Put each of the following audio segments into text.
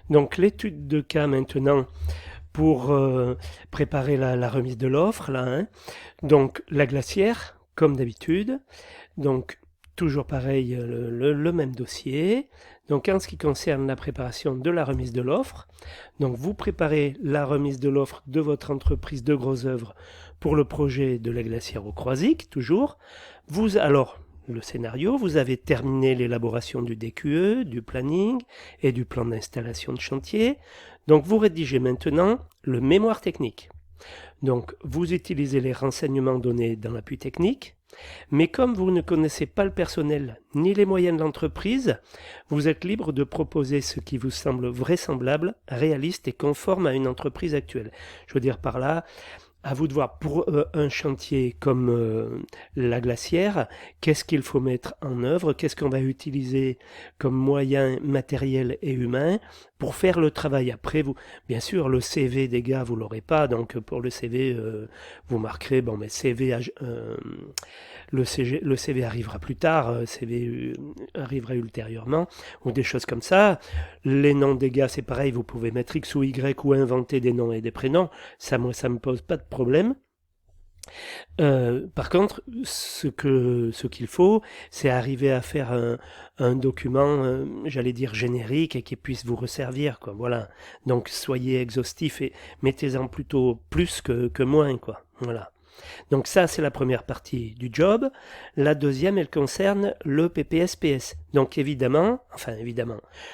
Donc l'étude de cas maintenant pour préparer la remise de l'offre, là, hein. Donc la glacière, comme d'habitude. Donc toujours pareil, le même dossier. Donc en ce qui concerne la préparation de la remise de l'offre, donc vous préparez la remise de l'offre de votre entreprise de gros œuvres pour le projet de la glacière au Croisic, toujours. Alors, le scénario, vous avez terminé l'élaboration du DQE, du planning et du plan d'installation de chantier. Donc vous rédigez maintenant le mémoire technique. Donc vous utilisez les renseignements donnés dans l'appui technique, mais comme vous ne connaissez pas le personnel ni les moyens de l'entreprise, vous êtes libre de proposer ce qui vous semble vraisemblable, réaliste et conforme à une entreprise actuelle. Je veux dire par là, à vous de voir pour un chantier comme la glacière, qu'est-ce qu'il faut mettre en œuvre, qu'est-ce qu'on va utiliser comme moyens matériels et humains pour faire le travail. Après, vous, bien sûr, le CV des gars, vous l'aurez pas, donc pour le CV, vous marquerez, bon, mais CV, le CV arrivera plus tard, CV arrivera ultérieurement, ou des choses comme ça. Les noms des gars, c'est pareil, vous pouvez mettre X ou Y ou inventer des noms et des prénoms. Ça, moi, ça me pose pas de problème. Par contre, ce qu'il faut, c'est arriver à faire un document, j'allais dire générique et qui puisse vous resservir, quoi. Voilà. Donc, soyez exhaustif et mettez-en plutôt plus que moins, quoi. Voilà. Donc ça, c'est la première partie du job. La deuxième, elle concerne le PPSPS. Donc évidemment,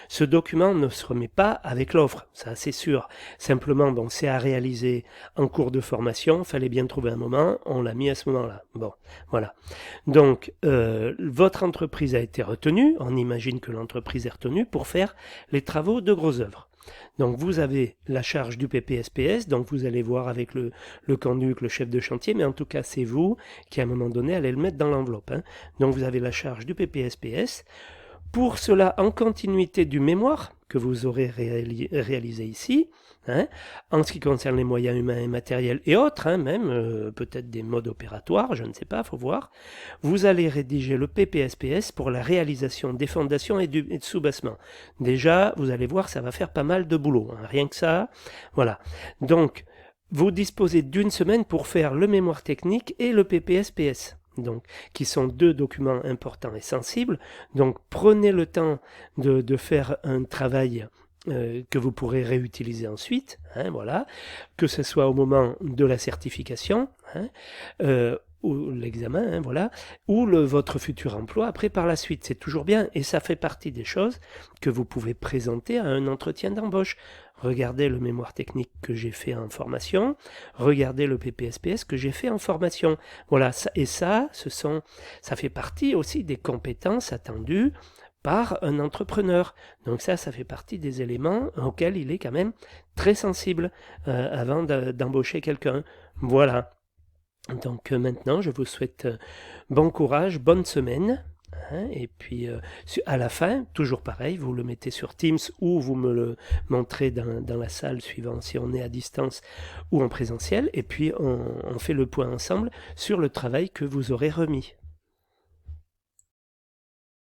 ce document ne se remet pas avec l'offre, ça c'est sûr. Simplement, bon, c'est à réaliser en cours de formation, fallait bien trouver un moment, on l'a mis à ce moment-là. Bon, voilà. Donc, votre entreprise a été retenue, on imagine que l'entreprise est retenue pour faire les travaux de gros œuvres. Donc vous avez la charge du PPSPS, donc vous allez voir avec le conduc, le chef de chantier, mais en tout cas c'est vous qui à un moment donné allez le mettre dans l'enveloppe, hein. Donc vous avez la charge du PPSPS. Pour cela, en continuité du mémoire que vous aurez réalisé ici, hein, en ce qui concerne les moyens humains et matériels et autres, hein, même peut-être des modes opératoires, je ne sais pas, faut voir, vous allez rédiger le PPSPS pour la réalisation des fondations et de soubassement. Déjà, vous allez voir, ça va faire pas mal de boulot, hein, rien que ça, voilà. Donc, vous disposez d'une semaine pour faire le mémoire technique et le PPSPS. Donc, qui sont deux documents importants et sensibles. Donc, prenez le temps de faire un travail que vous pourrez réutiliser ensuite, hein, voilà, que ce soit au moment de la certification, hein, ou l'examen, hein, voilà, ou votre futur emploi après par la suite. C'est toujours bien et ça fait partie des choses que vous pouvez présenter à un entretien d'embauche. Regardez le mémoire technique que j'ai fait en formation, regardez le PPSPS que j'ai fait en formation. Voilà, et ça fait partie aussi des compétences attendues par un entrepreneur. Donc ça fait partie des éléments auxquels il est quand même très sensible avant d'embaucher quelqu'un. Voilà. Donc maintenant, je vous souhaite bon courage, bonne semaine. Hein, et puis à la fin, toujours pareil, vous le mettez sur Teams ou vous me le montrez dans la salle suivant si on est à distance ou en présentiel. Et puis on fait le point ensemble sur le travail que vous aurez remis.